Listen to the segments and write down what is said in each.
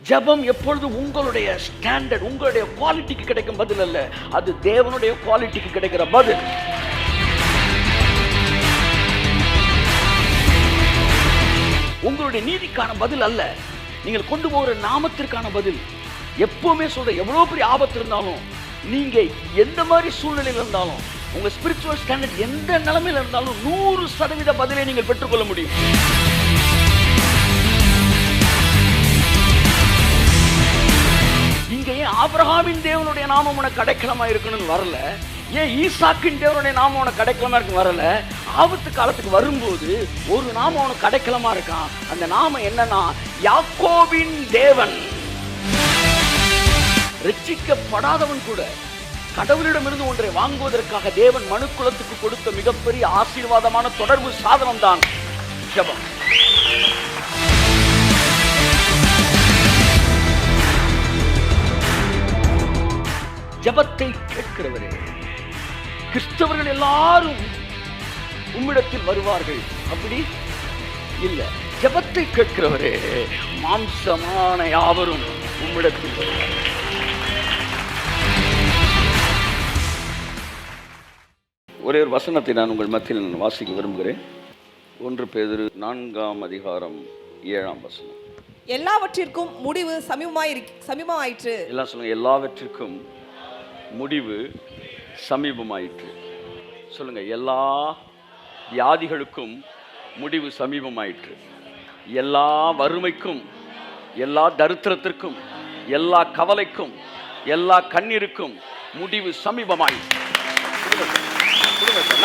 ஜெபம் எப்பொழுது உங்களுடைய ஸ்டாண்டர்ட், உங்களுடைய குவாலிட்டிக்கு கிடைக்கும் பதில் அல்ல, அது தேவனுடைய குவாலிட்டிக்கு கிடைக்கிற பதில். உங்களுடைய நீதிக்கான பதில் அல்ல, நீங்கள் கொண்டு போகிற நாமத்திற்கான பதில். எப்பவுமே சொல்ற, எவ்வளவு பெரிய ஆபத்து இருந்தாலும், நீங்க எந்த மாதிரி சூழ்நிலையில் இருந்தாலும், உங்க ஸ்பிரிச்சுவல் ஸ்டாண்டர்ட் எந்த நிலைமையில இருந்தாலும் 100% பதிலை நீங்கள் பெற்றுக்கொள்ள முடியும். இங்க ஏன் ஆபிரகாமின் தேவனுடைய நாமம் உனக்கு அடைக்கலமா இருக்கணும்னு வரல, ஏன் ஈசாக்கின் தேவனுடைய நாமம் உனக்கு அடைக்கலமா இருக்கு வரல. ஆபத்து காலத்துக்கு வரும்போது ஒரு நாமம் உனக்கு அடைக்கலமா இருக்கான். அந்த நாமம் என்னன்னா, யாக்கோபின் தேவன். ரட்சிக்கப்படாதவன் கூட கடவுளிடமிருந்து ஒன்றை வாங்குவதற்காக தேவன் மனுக்குலத்துக்கு கொடுத்த மிகப்பெரிய ஆசீர்வாதமான தொடர்பு சாதனம் தான் ஜெபம். ஜெபத்தை கேட்கிறவரே, கிறிஸ்தவர்கள் எல்லாரும் உம்மிடத்தில் வருவார்கள் அப்படி இல்ல. ஜெபத்தை கேட்கிறவரே, மாம்சமான யாவரும் உம்மிடத்தில் வருவார்கள். ஒரே ஒரு வசனத்தை நான் உங்கள் மத்தியில் வாசிக்க விரும்புகிறேன். 1 பேதுரு 4:7. எல்லாவற்றிற்கும் முடிவு சமீபமாயிற்று. எல்லாம் சொல்லுங்க, எல்லாவற்றிற்கும் முடிவு சமீபமாயிற்று. சொல்லுங்க, எல்லா வியாதிகளுக்கும் முடிவு சமீபமாயிற்று. எல்லா வறுமைக்கும், எல்லா தரித்திரத்திற்கும், எல்லா கவலைக்கும், எல்லா கண்ணீருக்கும் முடிவு சமீபமாயிற்று.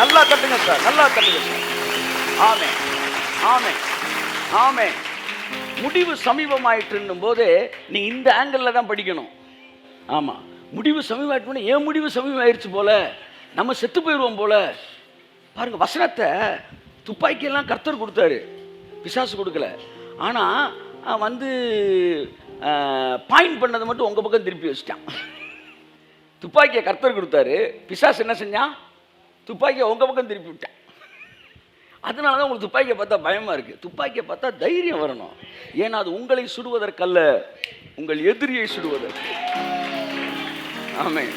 நல்லா தட்டுங்க சார், நல்லா தட்டுங்க சார். ஆமென், ஆமென், ஆமென். முடிவு சமீபமாயிற்றுன்னும் போது நீ இந்த ஆங்கிள் தான் படிக்கணும். ஆமா, முடிவு சமீபமாயிட்டு, ஏன் முடிவு சமீபமாயிருச்சு போல, நம்ம செத்து போயிடுவோம் போல. பாருங்க, வசனத்தை துப்பாக்கியெல்லாம் கர்த்தர் கொடுத்தாரு, பிசாசு கொடுக்கல. ஆனால் பாயிண்ட் பண்ணதை மட்டும் உங்கள் பக்கம் திருப்பி வச்சிட்டான். துப்பாக்கியை கர்த்தர் கொடுத்தாரு, பிசாசு என்ன செஞ்சான், துப்பாக்கியை உங்கள் பக்கம் திருப்பி விட்டான். அதனால தான் உங்களுக்கு துப்பாக்கியை பார்த்தா பயமாக இருக்குது. துப்பாக்கியை பார்த்தா தைரியம் வரணும். ஏன்னா அது உங்களை சுடுவதற்கல்ல, உங்கள் எதிரியை சுடுவதற்கு. ஆமென்,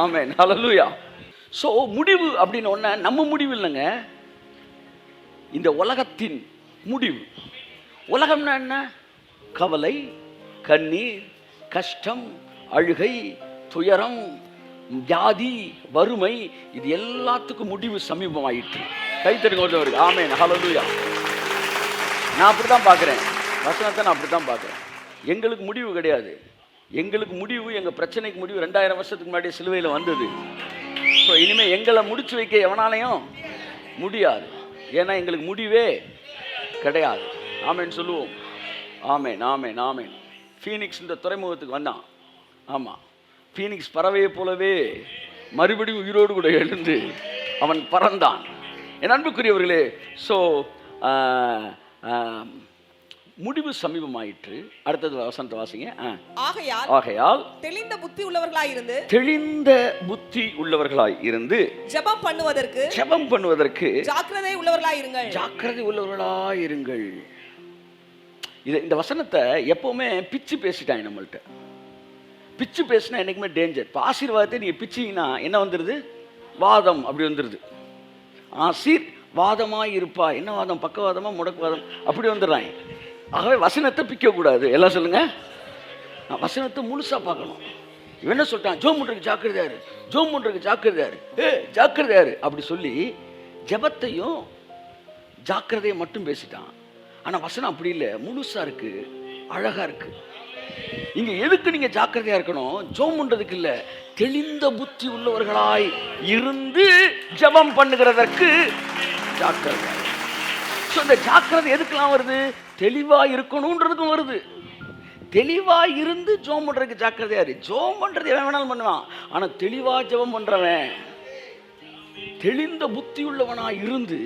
ஆமென், ஹல்லேலூயா. ஸோ முடிவு அப்படின்னு ஒன்று நம்ம முடிவு இல்லைங்க, இந்த உலகத்தின் முடிவு. உலகம்னா என்ன? கவலை, கண்ணீர், கஷ்டம், அழுகை, துயரம், வியாதி, வறுமை, இது எல்லாத்துக்கும் முடிவு சமீபமாயிற்று. கைத்தறிங்க. ஆமென், ஹல்லேலூயா. நான் அப்படி தான் பார்க்குறேன், வசனத்தை நான் அப்படி தான் பார்க்குறேன். எங்களுக்கு முடிவு கிடையாது. எங்களுக்கு முடிவு, எங்கள் பிரச்சனைக்கு முடிவு 2000 வருஷத்துக்கு முன்னாடி சிலுவையில் வந்தது. ஸோ இனிமேல் எங்களை முடிச்சு வைக்க எவனாலையும் முடியாது. ஏன்னா எங்களுக்கு முடிவே கிடையாது. ஆமென் சொல்லுவோம். ஆமென், ஆமென், ஆமென். ஃபீனிக்ஸ் இந்த துறைமுகத்துக்கு வந்தான். ஆமாம், ஃபீனிக்ஸ் பறவையை போலவே மறுபடியும் உயிரோடு கூட எழுந்து அவன் பறந்தான். என் அன்புக்குரியவர்களே, ஸோ முடிவு சமீபமாயிற்று. அடுத்தது வசனத்தை வாசிங்க. ஆகையால் தெளிந்த புத்தி உள்ளவர்களாய் இருந்து ஜெபம் பண்ணுவதற்கு ஜாக்கிரதை உள்ளவர்களாய் இருங்கள். இந்த வசனத்தை எப்பவுமே பிச்சு பேசிட்டாங்க நம்மள்ட்ட. பிச்சு பேசினா என்னைக்குமே டேஞ்சர். இப்போ ஆசீர்வாதத்தை நீங்க பிச்சிங்கன்னா என்ன வந்துடுது? வாதம் அப்படி வந்துடுது. ஆசீர்வாதமாய் இருப்பா. என்ன வாதம்? பக்கவாதமா, முடக்குவாதம் அப்படி வந்துடுறாங்க. ஆகவே வசனத்தை பிக்கக்கூடாது. எல்லாம் சொல்லுங்க, வசனத்தை முழுசா பார்க்கணும். இவன் என்ன சொல்லிட்டான்? ஜோம் பண்றதுக்கு ஜாக்கிரதையாரு, ஜோம் பண்றதுக்கு ஜாக்கிரதையாரு, ஜாக்கிரதையாரு அப்படி சொல்லி ஜெபத்தையும் ஜாக்கிரதையை மட்டும் பேசிட்டான். ஆனா வசனம் அப்படி இல்லை, முழுசா இருக்கு, அழகா இருக்கு. இங்க எதுக்கு நீங்க ஜாக்கிரதையா இருக்கணும்? ஜெபம் பண்றதுக்கு இல்ல, தெளிந்த புத்தி உள்ளவர்களாய் இருந்து ஜெபம் பண்ணுகிறதற்கு ஜாக்கிரதை. இந்த ஜாக்கிரதை எதுக்கெல்லாம் வருது? தெளிவா இருக்கணும்ன்றதுக்கும் வருது. தெளிவா இருந்து ஜெபம் பண்றதுக்கு ஜாக்கிரதையா இரு. ஜெபம் பண்றது எவன் வேணாலும் பண்ணுவான். ஆனா தெளிவா ஜெபம் பண்றவன், தெளிந்த புத்தி உள்ளவனா இருந்து,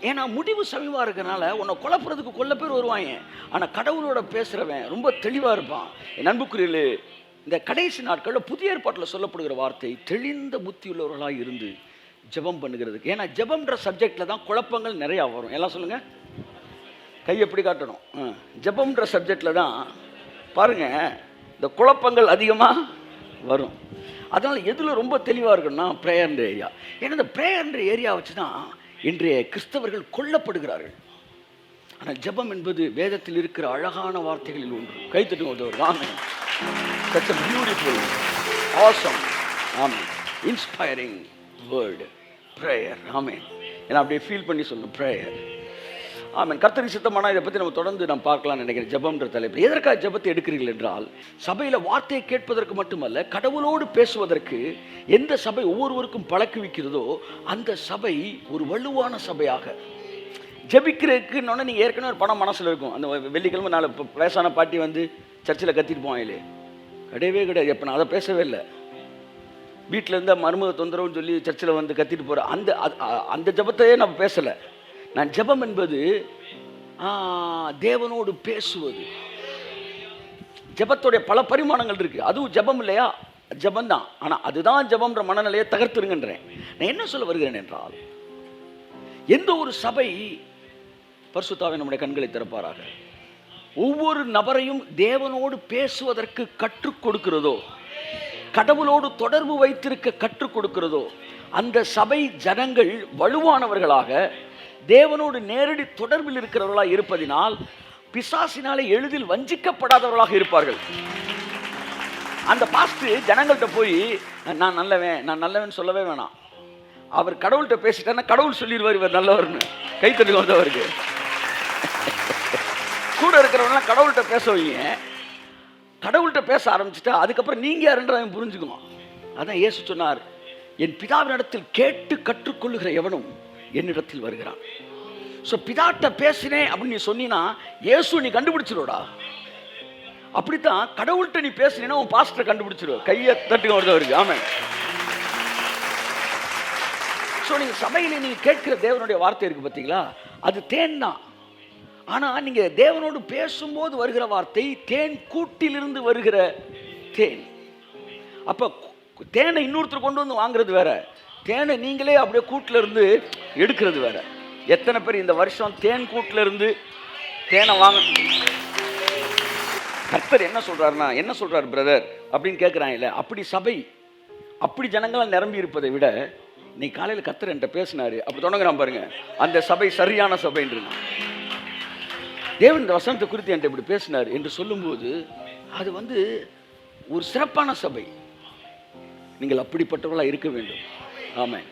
ஏன்னா முடிவு சமீபமா இருக்கனால உன்னை குழப்புறதுக்கு கொல்ல பேர் வருவாங்க. ஆனா கடவுளோட பேசுறவன் ரொம்ப தெளிவா இருப்பான். என் அன்புக்குரியலே, இந்த கடைசி நாட்களில் புதிய ஏற்பாட்டில் சொல்லப்படுகிற வார்த்தை தெளிந்த புத்தி உள்ளவர்களாக இருந்து ஜெபம் பண்ணுகிறதுக்கு. ஏன்னா ஜெபம்ன்ற சப்ஜெக்டில் தான் குழப்பங்கள் நிறையா வரும். எல்லாம் சொல்லுங்கள், கை எப்படி காட்டணும்? ஜெபம்ன்ற சப்ஜெக்டில் தான் பாருங்க, இந்த குழப்பங்கள் அதிகமாக வரும். அதனால் எதில் ரொம்ப தெளிவாக இருக்குன்னா ப்ரேயர்ன்ற ஏரியா. ஏன்னா இந்த ப்ரேயர்ன்ற ஏரியா வச்சு தான் இன்றைய கிறிஸ்தவர்கள் கொல்லப்படுகிறார்கள். ஆனால் ஜெபம் என்பது வேதத்தில் இருக்கிற அழகான வார்த்தைகளில் ஒன்று. கைத்தட்டு உதவுறது. ஆமென். Such a beautiful, awesome, amen, inspiring word prayer. ஆமென். ஏன்னா அப்படியே ஃபீல் பண்ணி சொல்லணும் ப்ரேயர். ஆமென். கர்த்தருக்கு சித்தமானா இதை பற்றி நம்ம தொடர்ந்து நம்ம பார்க்கலாம்னு நினைக்கிறேன். ஜெபம்ன்ற தலைப்பு. எதற்காக ஜெபத்தை எடுக்கிறீர்கள் என்றால், சபையில் வார்த்தையை கேட்பதற்கு மட்டுமல்ல, கடவுளோடு பேசுவதற்கு எந்த சபை ஒவ்வொருவருக்கும் பழக்குவிக்கிறதோ அந்த சபை ஒரு வலுவான சபையாக ஜெபிக்கிறதுக்குன்னு நீங்கள் ஏற்கனவே ஒரு பணம் மனசில் இருக்கும். அந்த வெள்ளிக்கிழமை நாலு வயசான பாட்டி வந்து சர்ச்சில் கத்திட்டு போவாங்களே, கிடையவே கிடையாது. எப்போ நான் அதை பேசவே இல்லை. வீட்டில் இருந்தால் மருமக தொந்தரவுன்னு சொல்லி சர்ச்சில் வந்து கத்திட்டு போகிற அந்த ஜெபத்தையே நம்ம பேசலை. நான் ஜெபம் என்பது தேவனோடு பேசுவது. ஜெபத்துடைய பல பரிமாணங்கள் இருக்குது. அதுவும் ஜெபம் இல்லையா? ஜெபந்தான். ஆனால் அதுதான் ஜெபம்ன்ற மனநிலையை தகர்த்துருங்கன்றேன். நான் என்ன சொல்ல வருகிறேன் என்றால், எந்த ஒரு சபை பரிசுத்தாவே நம்முடைய கண்களை திறப்பாராக ஒவ்வொரு நபரையும் தேவனோடு பேசுவதற்கு கற்றுக் கொடுக்கிறதோ, கடவுளோடு தொடர்பு வைத்திருக்க கற்றுக் கொடுக்கிறதோ, அந்த சபை ஜனங்கள் வலுவானவர்களாக தேவனோடு நேரடி தொடர்பில் இருக்கிறவர்களாக இருப்பதினால் பிசாசினாலே எளிதில் வஞ்சிக்கப்படாதவர்களாக இருப்பார்கள். அந்த பாஸ்டர் ஜனங்கள்கிட்ட போய் நான் நல்லவன் சொல்லவே வேணாம். அவர் கடவுள்கிட்ட பேசிட்டாருன்னா கடவுள் சொல்லிடுவார் இவர் நல்லவர்னு. கைத்தறி வந்தவருக்கு கூட இருக்கிறவங்களாம் கடவுள்கிட்ட பேச வைங்க. கடவுள்கிட்ட பேச ஆரம்பிச்சுட்டா அதுக்கப்புறம் நீங்கள் யாருன்றவன் புரிஞ்சுக்குவோம். அதான் இயேசு சொன்னார், என் பிதாவினிடத்தில் கேட்டு கற்றுக்கொள்ளுகிற எவனும் என்னிடத்தில் வருகிறான். ஸோ பிதாட்ட பேசினேன் அப்படின்னு நீ சொன்னீங்கன்னா இயேசு நீ கண்டுபிடிச்சிருவடா. அப்படித்தான் கடவுள்கிட்ட நீ பேசினீன்னா உன் பாஸ்டரை கண்டுபிடிச்சிருவ. கையை தட்டுங்க வருதவருக்கு. ஆமென். ஸோ நீங்கள் சபையில் நீங்கள் கேட்கிற தேவனுடைய வார்த்தை இருக்குது பார்த்தீங்களா, அது தேன் தான். ஆனால் நீங்கள் தேவனோடு பேசும்போது வருகிற வார்த்தை தேன் கூட்டிலிருந்து வருகிற தேன். அப்போ தேனை இன்னொருத்தர் கொண்டு வந்து வாங்குறது வேற, தேனை நீங்களே அப்படியே கூட்டில் இருந்து எடுக்கிறது வேற. எத்தனை பேர் இந்த வருஷம் தேன் கூட்டில் இருந்து தேனை வாங்க? கர்த்தர் என்ன சொல்கிறாருன்னா, என்ன சொல்கிறார் பிரதர் அப்படின்னு கேட்குறாங்கல்ல, அப்படி சபை அப்படி ஜனங்களால் நிரம்பி இருப்பதை விட நீ காலையில் கர்த்தர் என்கிட்ட பேசினாரு அப்படி தொடங்குறான் பாருங்க, அந்த சபை சரியான சபைன்றது. தேவன் இந்த வசனத்தை குறித்து என்கிட்ட இப்படி பேசினார் என்று சொல்லும்போது அது வந்து ஒரு சிறப்பான சபை. நீங்கள் அப்படிப்பட்டவர்களாக இருக்க வேண்டும். ஆமென்.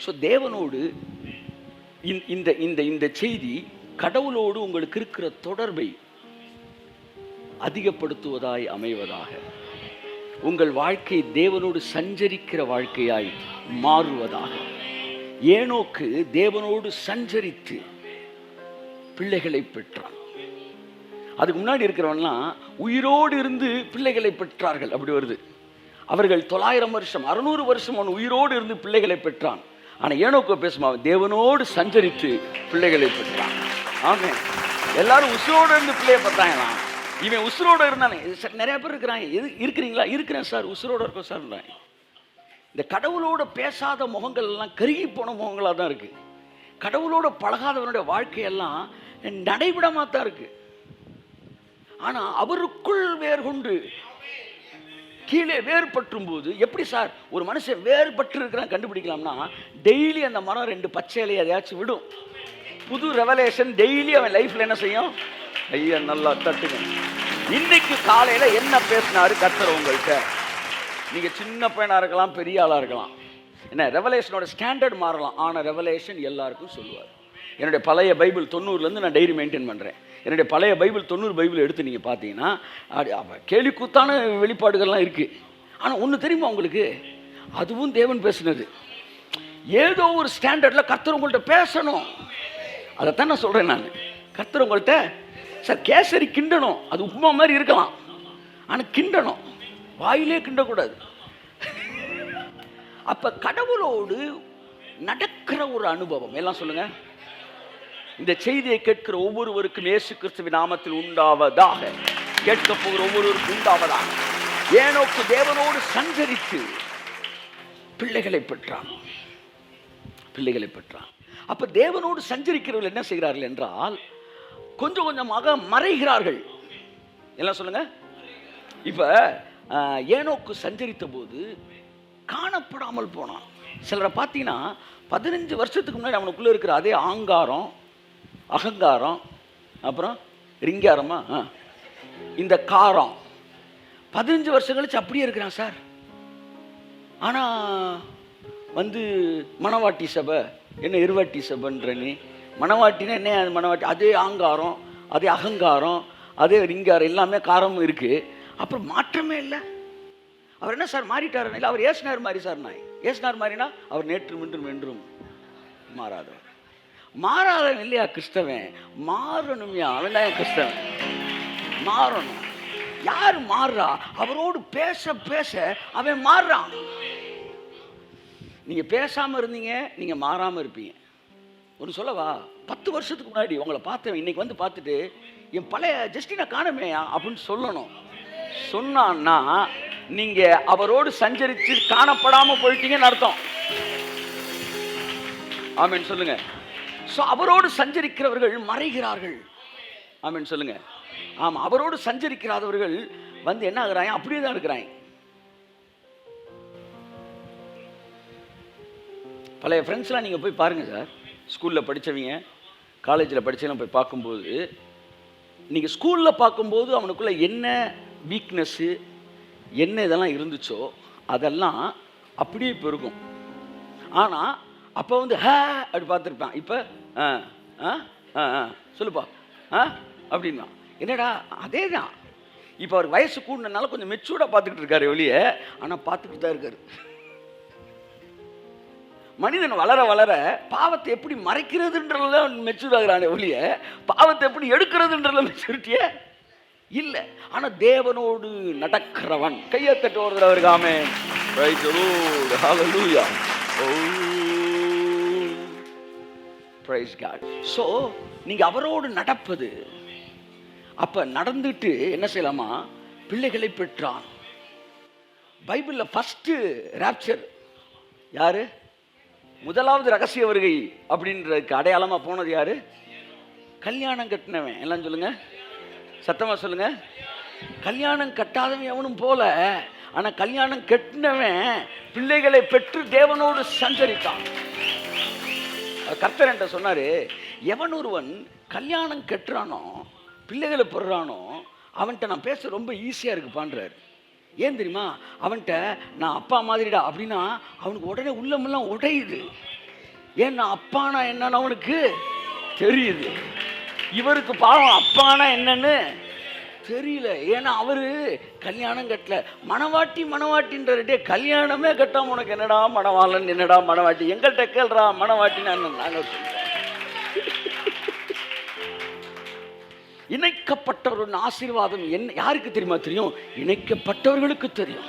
ஸோ தேவனோடு இந்த இந்த இந்த செய்தி கடவுளோடு உங்களுக்கு இருக்கிற தொடர்பை அதிகப்படுத்துவதாய் அமைவதாக, உங்கள் வாழ்க்கை தேவனோடு சஞ்சரிக்கிற வாழ்க்கையாய் மாறுவதாக. ஏனோக்கு தேவனோடு சஞ்சரித்து பிள்ளைகளை பெற்றான். அதுக்கு முன்னாடி இருக்கிறவன்லாம் உயிரோடு இருந்து பிள்ளைகளை பெற்றார்கள். அப்படி வருது. அவர்கள் 900 வருஷம் 600 வருஷம் அவன் உயிரோடு இருந்து பிள்ளைகளை பெற்றான். ஆனால் ஏனோக்கு பேசுமா, அவன் சஞ்சரித்து பிள்ளைகளை பெற்றான். ஆமென். எல்லாரும் உசுரோடு இருந்து பிள்ளையை பெற்றாங்களாம். இவன் உசுரோடு இருந்தானே. நிறைய பேர் இருக்கிறாங்க. இருக்கிறீங்களா? இருக்கிறேன் சார், உசுரோடு இருக்கோம் சார். இந்த கடவுளோட பேசாத முகங்கள் எல்லாம் கருகி போன முகங்களாக தான் இருக்கு. கடவுளோட பழகாதவனுடைய வாழ்க்கையெல்லாம் நடைபெறமாக தான் இருக்கு. ஆனால் அவருக்குள் வேர் கொண்டு கீழே வேறுபற்றும் போது எப்படி சார் ஒரு மனுஷன் வேறுபட்டு இருக்கிறான் கண்டுபிடிக்கலாம்னா, டெய்லி அந்த மரம் 2 பச்சை இலையை எதையாச்சும் விடும். புது ரெவலேஷன் டெய்லி அவன் லைஃப்ல என்ன செய்யும்? ஐயா நல்லா தட்டுங்க. இன்னைக்கு காலையில என்ன பேசினாரு கர்த்தர் உங்கள்கிட்ட? நீங்க சின்ன பையனா இருக்கலாம், பெரிய ஆளா இருக்கலாம். என்ன ரெவலேஷனோட ஸ்டாண்டர்ட் மாறலாம், ஆனால் ரெவலேஷன் எல்லாருக்கும் சொல்லுவார். என்னுடைய பழைய பைபிள் 90லேருந்து நான் டைரி மெயின்டைன் பண்ணுறேன். என்னுடைய பழைய பைபிள் 90 பைபிள் எடுத்து நீங்கள் பார்த்தீங்கன்னா கேலிக்கூத்தான வெளிப்பாடுகள்லாம் இருக்குது. ஆனால் ஒன்று தெரியுமா உங்களுக்கு, அதுவும் தேவன் பேசுனது. ஏதோ ஒரு ஸ்டாண்டர்டில் கர்த்தர் உங்கள்கிட்ட பேசணும். அதைத்தான் நான் சொல்கிறேன். நான் கர்த்தர் உங்கள்கிட்ட சார் கேசரி கிண்டணும், அது உப்புமா மாதிரி இருக்கலாம், ஆனால் கிண்டணும், வாயிலே கிண்டக்கூடாது. அப்போ கடவுளோடு நடக்கிற ஒரு அனுபவம் எல்லாம் சொல்லுங்க. இந்த செய்தியை கேட்கிற ஒவ்வொருவருக்கும் இயேசு கிறிஸ்துவின் நாமத்தில் உண்டாவதாக. கேட்க போகிற ஒவ்வொருவருக்கும் உண்டாவதாக. ஏனோக்கு தேவனோடு சஞ்சரித்து பிள்ளைகளை பெற்றான். பிள்ளைகளை பெற்றான். அப்ப தேவனோடு சஞ்சரிக்கிறவர்கள் என்ன செய்கிறார்கள் என்றால், கொஞ்சம் கொஞ்சமாக மறைகிறார்கள். எல்லாம் சொல்லுங்க, இப்போ ஏனோக்கு சஞ்சரித்த போது காணப்படாமல் போனான். சிலரை பார்த்தீங்கன்னா 15 வருஷத்துக்கு முன்னாடி அவனுக்குள்ளே இருக்கிற அதே ஆங்காரம், அகங்காரம், அப்புறம் ரிங்காரமா, இந்த காரம் 15 வருஷம் கழிச்சு அப்படியே இருக்கிறான் சார். ஆனால் வந்து மணவாட்டி சபை என்ன இருவாட்டி சபைன்ற நீ மணவாட்டினா என்ன? அது மணவாட்டி அதே ஆங்காரம், அதே அகங்காரம், அதே ரிங்காரம், எல்லாமே காரமும் இருக்குது. அப்புறம் மாற்றமே இல்லை. அவர் என்ன சார் மாறிட்டார்? இல்லை, அவர் ஏசுனார் மாதிரி சார். நான் ஏசுனார் மாதிரினா அவர் நேற்றும் இன்றும் என்றும் மாறாதவன். மாறாதவன் இல்லையா கிறிஸ்தவன்? மாறணும்யா, அவன் தான் என் கிறிஸ்தவன். மாறணும். யார் மாறுறா? அவரோடு பேச பேச அவன் மாறுறான். நீங்கள் பேசாமல் இருந்தீங்க, நீங்கள் மாறாமல் இருப்பீங்க. ஒன்று சொல்லவா? 10 வருஷத்துக்கு முன்னாடி உங்களை பார்த்தவன் இன்னைக்கு வந்து பார்த்துட்டு என் பழைய ஜஸ்டினை காணமேயா அப்படின்னு சொல்லணும். சொன்னான்னா நீங்கள் அவரோடு சஞ்சரித்து காணப்படாமல் போயிட்டீங்கன்னு அர்த்தம். ஆமென் சொல்லுங்க. ஸோ அவரோடு சஞ்சரிக்கிறவர்கள் மறைகிறார்கள். ஆமென் சொல்லுங்க. ஆமாம், அவரோடு சஞ்சரிக்கிறாதவர்கள் வந்து என்ன ஆகுறாங்க? அப்படியே தான் இருக்கிறாங்க. பழைய ஃப்ரெண்ட்ஸ்லாம் நீங்கள் போய் பாருங்கள் சார். ஸ்கூலில் படித்தவங்க, காலேஜில் படித்தவங்க போய் பார்க்கும்போது, நீங்கள் ஸ்கூலில் பார்க்கும்போது அவனுக்குள்ளே என்ன வீக்னஸ்ஸு, என்ன இதெல்லாம் இருந்துச்சோ அதெல்லாம் அப்படியே பெருகும். ஆனால் அப்போ வந்து அப்படி பார்த்துருப்பான். இப்போ சொல்லுப்பா அப்படின்னா என்னடா அதே தான். இப்போ அவர் வயசு கூடனால கொஞ்சம் மெச்சூர்டாக பார்த்துக்கிட்டு இருக்காரு ஒழிய, ஆனால் பார்த்துக்கிட்டு தான் இருக்காரு. மனிதன் வளர வளர பாவத்தை எப்படி மறைக்கிறதுன்றதுல மெச்சூர் ஆகிறானே ஒழிய, பாவத்தை எப்படி எடுக்கிறதுன்றதுல மெச்சூரிட்டியே இல்லை. ஆனால் தேவனோடு நடக்கிறவன் கையை தட்டு வருகிறவருக்கு ஆமென். Praise the Lord. Hallelujah. Praise God. So நீங்கள் அவரோடு நடப்பது, அப்போ நடந்துட்டு என்ன செய்யலாமா? பிள்ளைகளை பெற்றான். பைபிளில் ஃபஸ்ட்டு ராப்சர் யாரு? முதலாவது ரகசிய வருகை அப்படின்றதுக்கு அடையாளமாக போனது யாரு? கல்யாணம் கட்டினவன். எல்லாம் சொல்லுங்க, சத்தமாக சொல்லுங்க. கல்யாணம் கட்டாதவன் எவனும் போல, ஆனால் கல்யாணம் கட்டினவன் பிள்ளைகளை பெற்று தேவனோடு சஞ்சரித்தான். கர்த்தர் என்ற சொன்னார், எவன் ஒருவன் கல்யாணம் கட்டுறானோ பிள்ளைகளை பெறுறானோ அவன்கிட்ட நான் பேச ரொம்ப ஈஸியாக இருக்குப்பான்றார். ஏன் தெரியுமா? அவன்கிட்ட நான் அப்பா மாதிரிடா அப்படின்னா அவனுக்கு உடனே உள்ளமெல்லாம் உடையுது. ஏன்னா அப்பானா என்னன்னு அவனுக்கு தெரியுது. இவருக்கு பாவம் அப்பானா என்னன்னு தெரியல. ஏன்னா அவரு கல்யாணம் கட்டல. மணவாட்டின்றே கல்யாணமே கட்டாம உனக்கு என்னடா மணவாளன், என்னடா மணவாட்டி? எங்கள்கிட்ட கேள்றா மணவாட்டின்னு நாங்கள் சொல்றோம். இணைக்கப்பட்டவர்கள் ஆசீர்வாதம் என்ன யாருக்கு தெரியுமா? தெரியும், இணைக்கப்பட்டவர்களுக்கு தெரியும்.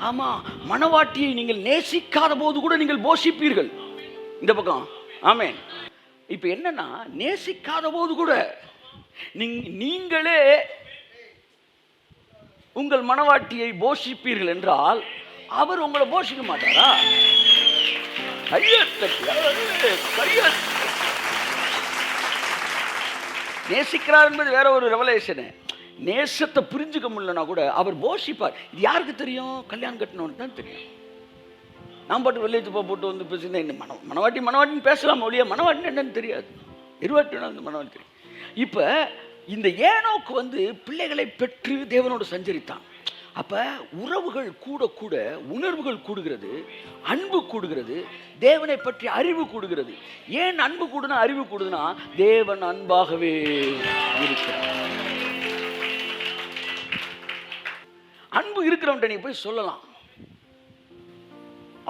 ஆமா, மணவாட்டியை நீங்கள் நேசிக்காத போது கூட நீங்கள் போஷிப்பீர்கள். இந்த பக்கம் ஆமென். இப்ப என்னன்னா, நேசிக்காத போது கூட நீங்களே உங்கள் மணவாட்டியை போஷிப்பீர்கள் என்றால் அவர் உங்களை போஷிக்க மாட்டாரா? நேசிக்கிறார் என்பது வேற ஒரு ரெவலேஷனு. நேசத்தை புரிஞ்சுக்க முடியலன்னா கூட அவர் போஷிப்பார். இது யாருக்கு தெரியும்? கல்யாணம் கட்டணும்னு தான் தெரியும். நான் பாட்டு வெள்ளையத்து போட்டு வந்து பேசுனா என்ன மணவாட்டின்னு பேசலாம் ஒழிய மணவாட்டின்னு என்னன்னு தெரியாது. இருவாட்டினா வந்து மணவாட்டி தெரியும். இப்போ இந்த ஏனோக்கு வந்து பிள்ளைகளை பெற்று தேவனோடு சஞ்சரித்தான். அப்போ உறவுகள் கூட கூட உணர்வுகள் கூடுகிறது, அன்பு கூடுகிறது, தேவனை பற்றி அறிவு கூடுகிறது. ஏன் அன்பு கூடுனா அறிவு கூடுதுன்னா தேவன் அன்பாகவே இருக்கிறார். அன்பு இருக்கிறவன்ட்ட நீ போய் சொல்லலாம்,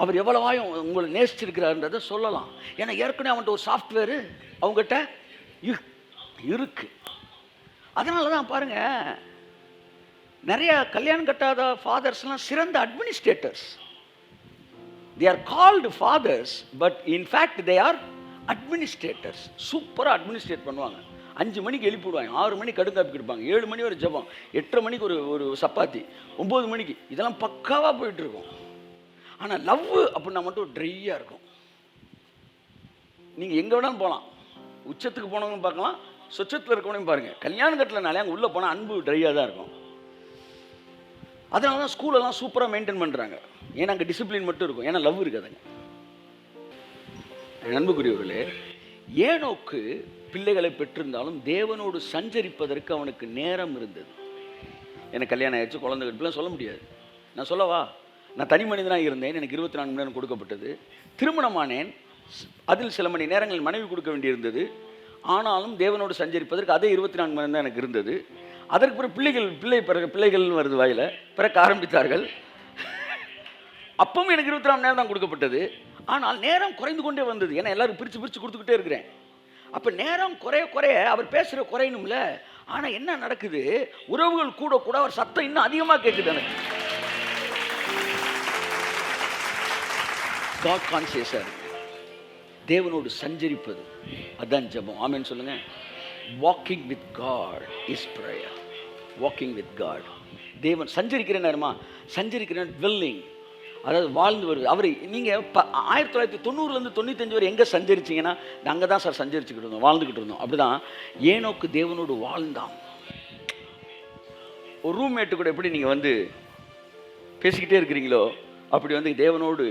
அவர் எவ்வளவாயும் உங்களை நேசிச்சிருக்கிறார்ன்றதை சொல்லலாம். ஏன்னா ஏற்கனவே அவன்கிட்ட ஒரு சாஃப்ட்வேரு அவங்ககிட்ட இருக்கு. அதனால தான் பாருங்க, நிறைய கல்யாணம் கட்டாத ஃபாதர்ஸ்லாம் சிறந்த administrators. They are called fathers, but in fact they are administrators. சூப்பராக அட்மினிஸ்ட்ரேட் பண்ணுவாங்க. 5 மணிக்கு எழுப்பி விடுவாங்க, 6 மணிக்கு கடுங்காப்பி கொடுப்பாங்க, 7 மணி ஒரு ஜபம், 8:30 மணிக்கு ஒரு சப்பாத்தி, 9 மணிக்கு இதெல்லாம் பக்காவாக போயிட்டுருக்கும். ஆனால் லவ் அப்படின்னா மட்டும் ட்ரையாக இருக்கும். நீங்கள் எங்கே வேணாலும் போகலாம், உச்சத்துக்கு போனவங்க பார்க்கலாம், சொச்சத்தில் இருக்கவனையும் பாருங்கள். கல்யாணம் கட்டலனாலே அங்கே உள்ளே போனால் அன்பு ட்ரையாக தான் இருக்கும். அதனால தான் ஸ்கூலெல்லாம் சூப்பராக மெயின்டைன் பண்ணுறாங்க. ஏன்னா அங்கே டிசிப்ளின் மட்டும் இருக்கும், ஏன்னா லவ் இருக்காதுங்க. அன்புக்குரியவர்களே, ஏனோக்கு பிள்ளைகளை பெற்றிருந்தாலும் தேவனோடு சஞ்சரிப்பதற்கு அவனுக்கு நேரம் இருந்தது. எனக்கு கல்யாணம் ஆயிடுச்சு, குழந்தை இப்படிலாம் சொல்ல முடியாது. நான் சொல்லவா, நான் தனி மனிதனாக இருந்தேன், எனக்கு 24 மணி நேரம் கொடுக்கப்பட்டது. திருமணமானேன், அதில் சில மணி நேரங்கள் மனைவி கொடுக்க வேண்டியிருந்தது. ஆனாலும் தேவனோடு சஞ்சரிப்பதற்கு அதே 24 மணி நேரம் தான் எனக்கு இருந்தது. அதற்கு பிறகு பிள்ளைகள்னு வருது வாயில், பிறக்க ஆரம்பித்தார்கள். அப்பவும் எனக்கு 24 மணி நேரம் தான் கொடுக்கப்பட்டது. ஆனால் நேரம் குறைந்து கொண்டே வந்தது. ஏன்னா எல்லாரும் பிரித்து கொடுத்துக்கிட்டே இருக்கிறேன். அப்போ நேரம் குறைய அவர் பேசுகிற குறையணும்ல. ஆனால் என்ன நடக்குது, உறவுகள் கூட அவர் சத்தம் இன்னும் அதிகமாக கேட்குது எனக்கு. காட் கான்சியஸாக இருக்கு. தேவனோடு சஞ்சரிப்பது அதான் ஜெபம். ஆமென் சொல்லுங்க. Walking with God is prayer. Walking with God. தேவன் சஞ்சரிக்கிறேன் நேரமா, சஞ்சரிக்கிறேன் ட்வெல்லிங், அதாவது வாழ்ந்து வருது. அவர் நீங்கள் 1990லேருந்து 95 வரை எங்கே சஞ்சரிச்சிங்கன்னா, நாங்கள் தான் சார் சஞ்சரிச்சுக்கிட்டு இருந்தோம், வாழ்ந்துக்கிட்டு இருந்தோம். அப்படி தான் ஏனோக்கு தேவனோடு வாழ்ந்தான். ஒரு ரூம்மேட்டு கூட எப்படி நீங்கள் வந்து பேசிக்கிட்டே இருக்கிறீங்களோ, அப்படி வந்து தேவனோடு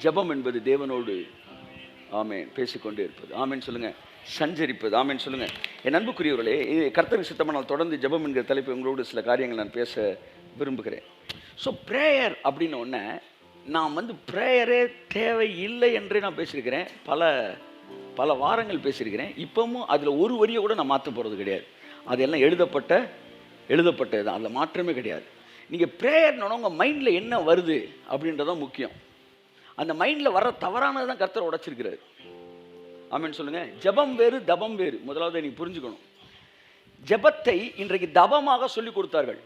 ஜெபம் என்பது தேவனோடு ஆமென் பேசிக்கொண்டே இருப்பது. ஆமென் சொல்லுங்கள். சஞ்சரிப்பது. ஆமென் சொல்லுங்கள். என் அன்புக்குரியவர்களே, இது கர்த்தருக்கு சித்தமானால் தொடர்ந்து ஜெபம் என்கிற தலைப்பு உங்களோடு சில காரியங்கள் நான் பேச விரும்புகிறேன். ஸோ ப்ரேயர் அப்படின்னு ஒன்று, நான் வந்து ப்ரேயரே தேவை இல்லை என்றே நான் பேசியிருக்கிறேன். பல வாரங்கள் பேசியிருக்கிறேன். இப்போவும் அதில் ஒரு வரியை கூட நான் மாற்ற போகிறது கிடையாது. அதெல்லாம் எழுதப்பட்டது தான், அதில் மாற்றமே கிடையாது. நீங்கள் ப்ரேயர்னோட உங்கள் மைண்டில் என்ன வருது அப்படின்றதான் முக்கியம். அந்த மைண்டில் வர்ற தவறானது தான் கர்த்தர் உடைச்சிருக்கிறார். ஆமென் சொல்லுங்கள். ஜெபம் வேறு, தபம் வேறு. முதலாவது நீங்கள் புரிஞ்சுக்கணும். ஜெபத்தை இன்றைக்கு தபமாக சொல்லி கொடுத்தார்கள்.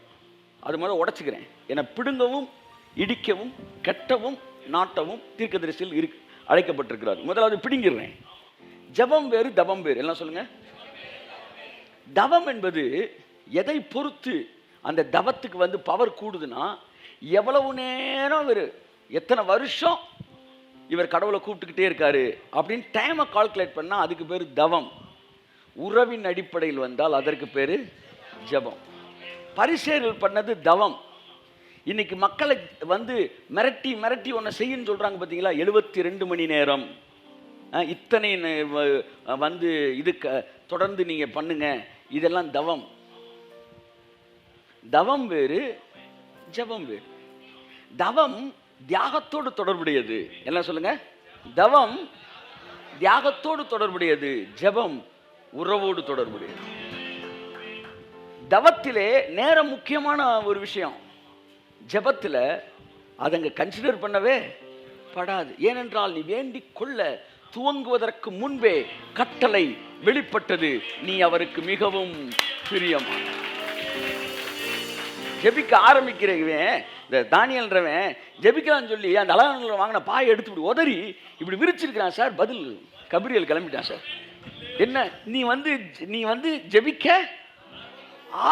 அது முதல்ல உடைச்சிக்கிறேன். ஏன்னா பிடுங்கவும் இடிக்கவும் கெட்டவும் நாட்டவும் தீர்க்கதரிசியில் அழைக்கப்பட்டிருக்கிறார். முதலாவது பிடுங்கிடுறேன். ஜெபம் வேறு, தபம் வேறு. எல்லாம் சொல்லுங்க. தவம் என்பது எதை பொறுத்து அந்த தவத்துக்கு வந்து பவர் கூடுதுன்னா, எவ்வளவு நேரம் எத்தனை வருஷம் இவர் கடவுளை கூப்பிட்டுக்கிட்டே இருக்காரு அப்படின்னு டைமை கால்குலேட் பண்ணால் அதுக்கு பேர் தவம். உறவின் அடிப்படையில் வந்தால் அதற்கு பேர் ஜெபம். பரிசேயர்கள் பண்ணது தவம். இன்னைக்கு மக்களை வந்து மிரட்டி ஒன்று செய்யன்னு சொல்கிறாங்க பார்த்தீங்களா. 72 மணி நேரம் இத்தனை வந்து இது தொடர்ந்து நீங்கள் பண்ணுங்க, இதெல்லாம் தவம். தவம் வேறு, ஜெபம் வேறு. தவம் தியாகத்தோடு தொடர்புடையது. எல்லாம் சொல்லுங்க. தவம் தியாகத்தோடு தொடர்புடையது, ஜெபம் உறவோடு தொடர்புடையது. தவத்திலே நேரம் முக்கியமான ஒரு விஷயம். ஜெபத்தில் அதங்க கன்சிடர் பண்ணவே படாது. ஏனென்றால் நீ வேண்டிக் கொள்ள துவங்குவதற்கு முன்பே கட்டளை வெளிப்பட்டது, நீ அவருக்கு மிகவும் பிரியமான. ஜெபிக்க ஆரம்பிக்கிறவன், இந்த தானியல்ன்றவன் ஜெபிக்கலான்னு சொல்லி அந்த அழகான வாங்கின பாயை எடுத்து இப்படி உதறி இப்படி விரிச்சிருக்கிறான் சார். பதில் கபிரியல் கிளம்பிட்டான் சார். என்ன, நீ வந்து ஜெபிக்க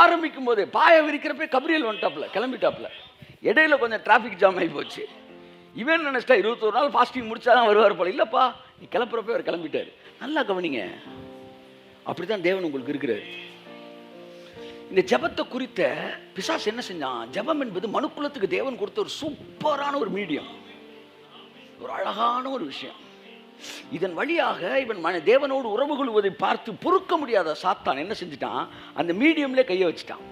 ஆரம்பிக்கும் போதே பாயை விரிக்கிறப்ப கபிரியல் வந்துட்டாப்ல, கிளம்பிட்டாப்ல. இடையில கொஞ்சம் டிராஃபிக் ஜாம் ஆகி போச்சு. இவன் நினைச்சிட்டா 21 நாள் ஃபாஸ்டிங் முடிச்சாதான் வருவார் போல. இல்லப்பா, நீ கிளம்புறப்ப அவர் கிளம்பிட்டாரு. நல்லா கவனிங்க. அப்படித்தான் தேவன் உங்களுக்கு இருக்கிறார். இந்த ஜெபத்தை குறித்த பிசாசு என்ன செஞ்சான்? ஜெபம் என்பது மனுக்குலத்துக்கு தேவன் கொடுத்த ஒரு சூப்பரான ஒரு மீடியம், ஒரு அழகான ஒரு விஷயம். இதன் வழியாக இவன் தேவனோடு உறவு கொள்வதை பார்த்து பொறுக்க முடியாத சாத்தான் என்ன செஞ்சுட்டான்? அந்த மீடியம்ல கையை வச்சுட்டான்.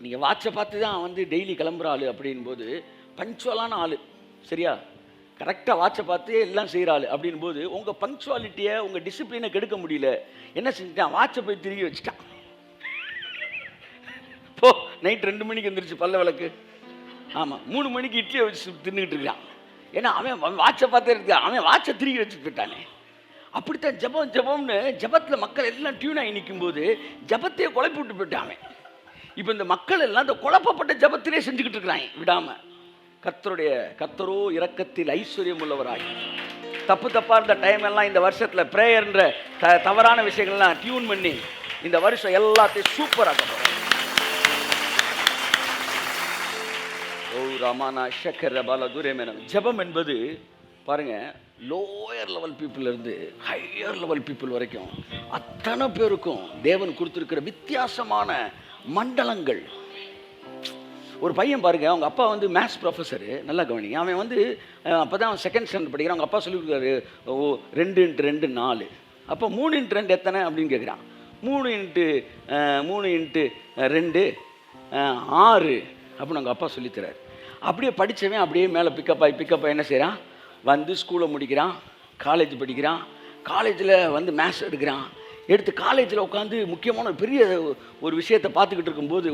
நீங்க வாட்சை பார்த்து தான் வந்து டெய்லி கிளம்புற ஆளு அப்படின் போது பங்க்சுவலான ஆளு, சரியா, கரெக்டாக வாட்சை பார்த்து எல்லாம் செய்கிற ஆளு அப்படின் போது உங்கள் பங்க்சுவாலிட்டியை, உங்கள் டிசிப்ளினை கெடுக்க முடியல. என்ன செஞ்சுட்டான்? வாட்சை போய் திரும்பி வச்சுட்டான். போ, நைட் 2 மணிக்கு வந்துருச்சு பல்ல விளக்கு. ஆமாம், 3 மணிக்கு இட்லியை வச்சு தின்னுக்கிட்டு இருக்கான். ஏன்னா அவன் வாட்சை பார்த்தே இருக்கு, அவன் வாட்சை திரும்பி வச்சுட்டு போயிட்டானே. அப்படித்தான் ஜெபம்னு ஜெபத்தில் மக்கள் எல்லாம் டியூன் ஆகி நிற்கும் போது ஜெபத்தையே குழப்பி விட்டு போயிட்டான். இப்போ இந்த மக்கள் எல்லாம் இந்த குழப்பப்பட்ட ஜெபத்திலே செஞ்சுக்கிட்டு இருக்கிறாங்க விடாம. கர்த்தரோ இரக்கத்தில் ஐஸ்வர்யம் உள்ளவராய். தப்பா இருந்த டைம் எல்லாம் இந்த வருஷத்துல பிரேயர்ன்ற தவறான விஷயங்கள்லாம் டியூன் பண்ணி இந்த வருஷம் எல்லாத்தையும் சூப்பராக. ஜெபம் என்பது பாருங்க, லோயர் லெவல் பீப்புள் இருந்து ஹையர் லெவல் பீப்புள் வரைக்கும் அத்தனை பேருக்கும் தேவன் கொடுத்திருக்கிற வித்தியாசமான மண்டலங்கள். ஒரு பையன் பாருங்க, அவங்க அப்பா வந்து மேத்ஸ் ப்ரொஃபஸரு, நல்லா கவனிங்க. அவன் வந்து அப்போ தான் அவன் செகண்ட் ஸ்டாண்டர்ட் படிக்கிறான். அவங்க அப்பா சொல்லி கொடுக்குறாரு, 2 × 2 4. அப்போ 3 × 2 எத்தனை அப்படின்னு கேட்குறான். 3 × 2 6 அப்படின்னு அவங்க அப்பா சொல்லித்தராரு. அப்படியே படித்தவன் அப்படியே மேலே பிக்கப் என்ன செய்கிறான், வந்து ஸ்கூலை முடிக்கிறான், காலேஜ் படிக்கிறான், காலேஜில் வந்து மேத்ஸ் எடுத்து காலேஜில் உட்காந்து முக்கியமான பெரிய ஒரு விஷயத்தை பார்த்துக்கிட்டு இருக்கும்போது,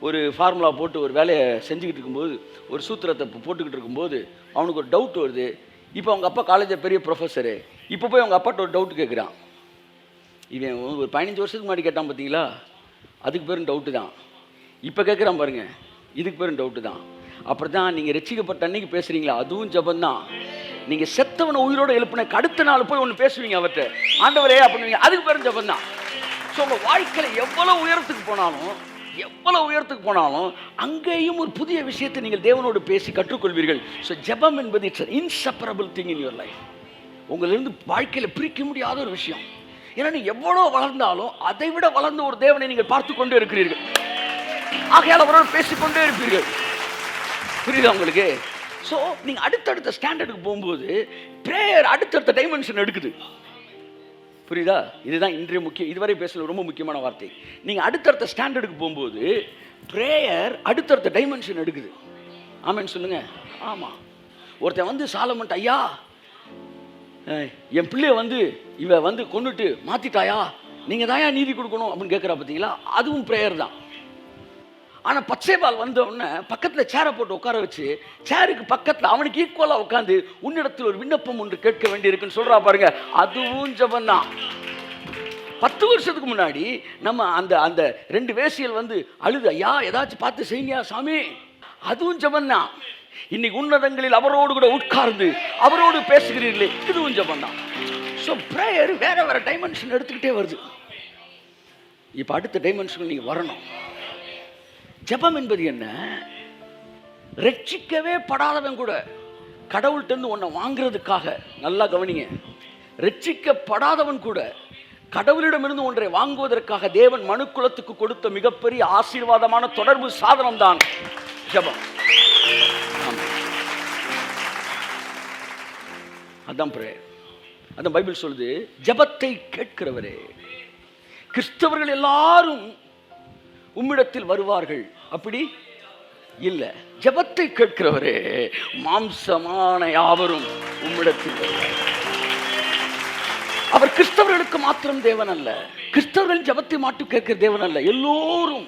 ஒரு ஃபார்முலா போட்டு ஒரு வேலையை செஞ்சுக்கிட்டு இருக்கும்போது, ஒரு சூத்திரத்தை போட்டுக்கிட்டு இருக்கும்போது அவனுக்கு ஒரு டவுட் வருது. இப்போ அவங்க அப்பா காலேஜில் பெரிய ப்ரொஃபஸரு, இப்போ போய் அவங்க அப்பாட்ட ஒரு டவுட் கேட்குறான். இவன் ஒரு 15 வருஷத்துக்கு முன்னாடி கேட்டான் பார்த்தீங்களா, அதுக்கு பேரும் டவுட்டு தான். இப்போ கேட்குறான் பாருங்க, இதுக்கு பேரும் டவுட்டு தான். அப்புறம் தான் நீங்கள் ரட்சிக்கப்பட்ட அன்னைக்கு பேசுகிறீங்களா, அதுவும் ஜபந்தான். நீங்கள் செத்தவனை உயிரோடு எழுப்பின அடுத்த நாள் போய் ஒன்று பேசுவீங்க அவர்கிட்ட, ஆண்டவரே பண்ணுவீங்க, அதுக்கு பேரும் ஜபந்தான். ஸோ உங்கள் வாழ்க்கையில் எவ்வளோ உயரத்துக்கு போனாலும் அங்கேயும் ஒரு புதிய விஷயத்தை நீங்கள் தேவனோடு பேசி கற்றுக்கொள்வீர்கள். ஸோ ஜெபம் என்பது it's an inseparable thing in your life. உங்களிருந்து வாழ்க்கையில் பிரிக்க முடியாத ஒரு விஷயம். ஏன்னா நீங்கள் எவ்வளோ வளர்ந்தாலும் அதை விட வளர்ந்த ஒரு தேவனை நீங்கள் பார்த்து கொண்டே இருக்கிறீர்கள். ஆகையால் அவரோடு பேசிக்கொண்டே இருப்பீர்கள். புரியுதா உங்களுக்கு? ஸோ நீங்கள் அடுத்தடுத்த ஸ்டாண்டர்டுக்கு போகும்போது ப்ரேயர் அடுத்தடுத்த டைமென்ஷன் எடுக்குது. புரியுதா? இதுதான் இன்றைய இதுவரை பேசல ரொம்ப முக்கியமான வார்த்தை. நீங்கள் அடுத்தடுத்த ஸ்டாண்டர்டுக்கு போகும்போது ப்ரேயர் அடுத்தடுத்த டைமென்ஷன் எடுக்குது. ஆமான்னு சொல்லுங்க. ஆமாம். ஒருத்தன் வந்து சாலமன், ஐயா என் பிள்ளைய வந்து இவ வந்து கொண்டுட்டு மாற்றிட்டாயா, நீங்கள் தான் நீதி கொடுக்கணும் அப்படின்னு கேட்குறா பார்த்தீங்களா, அதுவும் ப்ரேயர் தான். ஆனால் பச்சைபால் வந்த உடனே பக்கத்தில் சேரை போட்டு உட்கார வச்சு, சேருக்கு பக்கத்தில் அவனுக்கு ஈக்குவலாக உட்காந்து உன்னிடத்தில் ஒரு விண்ணப்பம் ஒன்று கேட்க வேண்டியிருக்குன்னு சொல்கிறா பாருங்க, அதுவும் ஜபந்தான். 10 வருஷத்துக்கு முன்னாடி நம்ம அந்த 2 வேசியல் வந்து அழுது, ஐயா ஏதாச்சும் பார்த்து செய்யுங்க சாமி, அதுவும் ஜபந்தான். இன்னைக்கு உன்னதங்களில் அவரோடு கூட உட்கார்ந்து அவரோடு பேசுகிறீர்களே, இதுவும் ஜபந்தான். ஸோ ப்ரேயர் வேற டைமென்ஷன் எடுத்துக்கிட்டே வருது. இப்போ அடுத்த டைமென்ஷன் நீங்கள் வரணும். ஜெபம் என்பது என்ன? ரட்சிக்கவே படாதவன் கூட கடவுள்கிட்ட ஒன்றை வாங்குறதுக்காக, நல்லா கவனிங்க, ரட்சிக்கப்படாதவன் கூட கடவுளிடமிருந்து ஒன்றை வாங்குவதற்காக தேவன் மனுக்குலத்துக்கு கொடுத்த மிகப்பெரிய ஆசீர்வாதமான தொடர்பு சாதனம் தான் ஜெபம். அதான் பிரேயர். அதான் பைபிள் சொல்லுது, ஜெபத்தை கேட்கிறவரே, கிறிஸ்தவர்கள் எல்லாரும் உம்மிடத்தில் வருவார்கள், அப்படி இல்லை. ஜெபத்தை கேட்கிறவரே, மாம்சமான யாவரும் உம்மிடத்தில் வருவார்கள். அவர் கிறிஸ்தவர்களுக்கு மாத்திரம் தேவன் அல்ல, கிறிஸ்தவர்கள் ஜெபத்தை மட்டும் கேட்கிற தேவன் அல்ல, எல்லோரும்.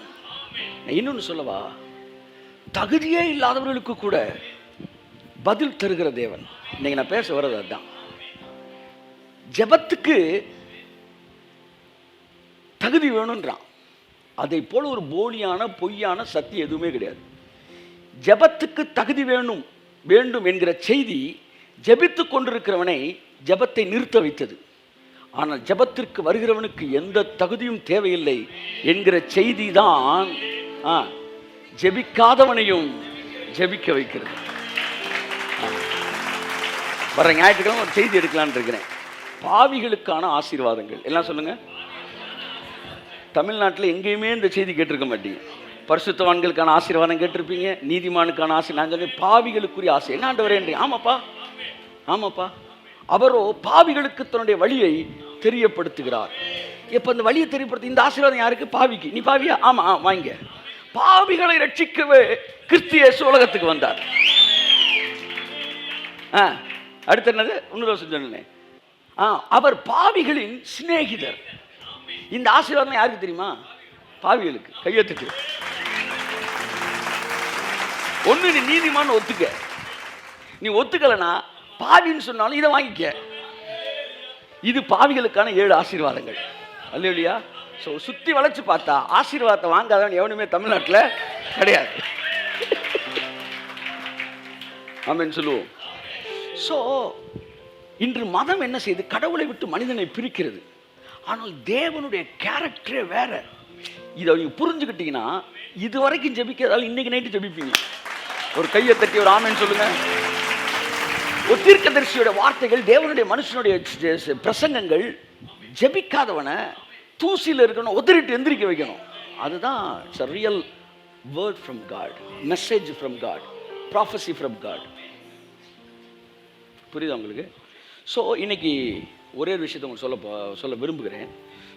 இன்னொன்னு சொல்லவா, தகுதியே இல்லாதவர்களுக்கு கூட பதில் தருகிற தேவன். இன்னைக்கு நான் பேச வர்றது அதுதான். ஜெபத்துக்கு தகுதி வேணும்ன்றான். அதை போல ஒரு போலியான பொய்யான சத்தியம் எதுவுமே கிடையாது. ஜெபத்துக்கு தகுதி வேண்டும் என்கிற செய்தி ஜெபித்து கொண்டிருக்கிறவனை ஜெபத்தை நிறுத்த வைத்தது. ஆனால் ஜெபத்திற்கு வருகிறவனுக்கு எந்த தகுதியும் தேவையில்லை என்கிற செய்தி தான் ஜெபிக்காதவனையும் ஜெபிக்க வைக்கிறது. வர ஞாயிற்றுக்கிழமை ஒரு செய்தி எடுக்கலான்னு இருக்கிறேன். பாவிகளுக்கான ஆசீர்வாதங்கள் எல்லாம் சொல்லுங்க. தமிழ்நாட்டில் எங்கேயுமே இந்த செய்தி கேட்டிருக்க மாட்டீங்க. பரிசுத்தவான்களுக்கான ஆசீர்வாதம் கேட்டிருப்பீங்க, நீதிமானுக்கான ஆசை. நான் சொன்னேன் பாவிகளுக்குரிய ஆசை. என்ன ஆண்டவரே? ஆமாப்பா. அவரோ பாவிகளுக்கு தன்னுடைய வழியை தெரியப்படுத்துகிறார். இப்போ அந்த வழியை தெரியப்படுத்த இந்த ஆசீர்வாதம் யாருக்கு? பாவிக்கு. நீ பாவியா? ஆமாம், வாங்க. பாவிகளை ரட்சிக்கவே கிறிஸ்து இயேசு உலகத்துக்கு வந்தார். அடுத்து என்னது? இன்னொரு சொன்னேன், அவர் பாவிகளின் சிநேகிதர். இந்த ஆசீர்வாதம் யாருக்கு தெரியுமா? பாவிகளுக்கு. கையெழுத்துக்கு. ஒன்று, நீ நீதிமான்னு ஒத்துக்க. நீ ஒத்துக்கலைன்னா பாவின்னு சொன்னாலும் இதை வாங்கிக்க. இது பாவிகளுக்கான 7 ஆசீர்வாதங்கள். அல்லேலூயா. ஸோ சுற்றி வளைச்சு பார்த்தா ஆசீர்வாதத்தை வாங்காதவன் எவனுமே தமிழ்நாட்டில் கிடையாது. ஆமென் சொல்லுவோம். ஸோ இன்று மதம் என்ன செய்யுது? கடவுளை விட்டு மனிதனை பிரிக்கிறது. ஆனால் தேவனுடைய கேரக்டரே வேற. இதை நீங்கள் புரிஞ்சுக்கிட்டீங்கன்னா இது வரைக்கும் ஜெபிக்கிறதால இன்னைக்கு நைட்டு ஜெபிப்பீங்க. ஒரு கையை தட்டி ஒரு ஆமென் சொல்லுங்க. ஒரு தீர்க்கதரிசியோட வார்த்தைகள், தேவனுடைய மனுஷனுடைய பிரசங்கங்கள் ஜெபிக்காதவனை தூசியில் இருக்கணும், உதறிட்டு எந்திரிக்க வைக்கணும். அதுதான் real word from God, message from God, prophecy from God. புரியுதா உங்களுக்கு? ஸோ இன்னைக்கு ஒரே ஒரு விஷயத்தை உங்களுக்கு சொல்ல விரும்புகிறேன்.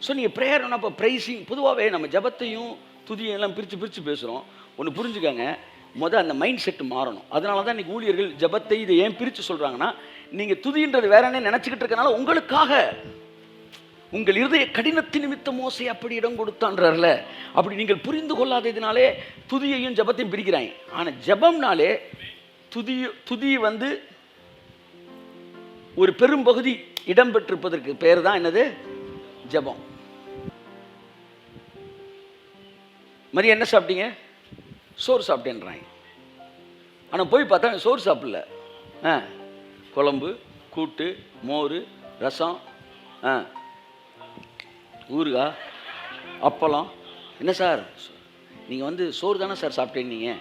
ஸோ நீங்கள் ப்ரேயர்னா இப்போ ப்ரைஸிங், பொதுவாகவே நம்ம ஜபத்தையும் துதியும் எல்லாம் பிரித்து பேசுகிறோம். ஒன்று புரிஞ்சுக்கங்க, அந்த மைண்ட் செட்டு மாறணும். அதனால தான் இன்றைக்கி ஊழியர்கள் ஜபத்தை இதை ஏன் பிரித்து சொல்கிறாங்கன்னா, நீங்கள் துதின்றது வேறனே நினச்சிக்கிட்டு இருக்கனால உங்களுக்காக உங்கள் இருதய கடினத்தின் நிமித்த மோசே அப்படி இடம் கொடுத்தான்றார்ல, அப்படி நீங்கள் புரிந்து கொள்ளாததினாலே துதியையும் ஜபத்தையும் பிரிக்கிறாங்க. ஆனால் ஜபம்னாலே துதி ஒரு பெரும்பகுதி இடம்பெற்றிருப்பதற்கு பேர் தான் என்னது? ஜபம். மாதிரி என்ன சாப்பிட்டீங்க? சோறு சாப்பிட்டேன்றாங்க. ஆனால் போய் பார்த்தா சோறு சாப்பிடல, குழம்பு, கூட்டு, மோர், ரசம், ஊறுகாய், அப்பளம். என்ன சார் நீங்கள் சோறு தானே சார் சாப்பிட்டீங்க,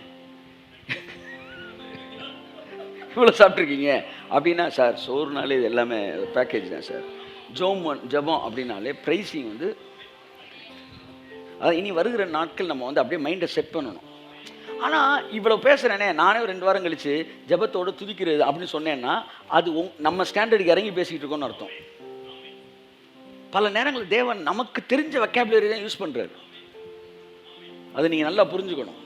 இவ்வளோ சாப்பிட்ருக்கீங்க அப்படின்னா? சார் சோறுனாலே இது எல்லாமே பேக்கேஜ் தான் சார். ஜபம் அப்படின்னாலே ப்ரைஸிங் அதான் இனி வருகிற நாட்கள் நம்ம அப்படியே மைண்டை செட் பண்ணணும். ஆனால் இவ்வளோ பேசுகிறேனே, நானே ஒரு 2 வாரம் கழித்து ஜபத்தோடு துதிக்கிறது அப்படின்னு சொன்னேன்னா அது நம்ம ஸ்டாண்டர்டுக்கு இறங்கி பேசிக்கிட்டு இருக்கோன்னு அர்த்தம். பல நேரங்கள் தேவன் நமக்கு தெரிஞ்ச வெக்காபுலரி தான் யூஸ் பண்ணுறாரு. அதை நீங்கள் நல்லா புரிஞ்சுக்கணும்.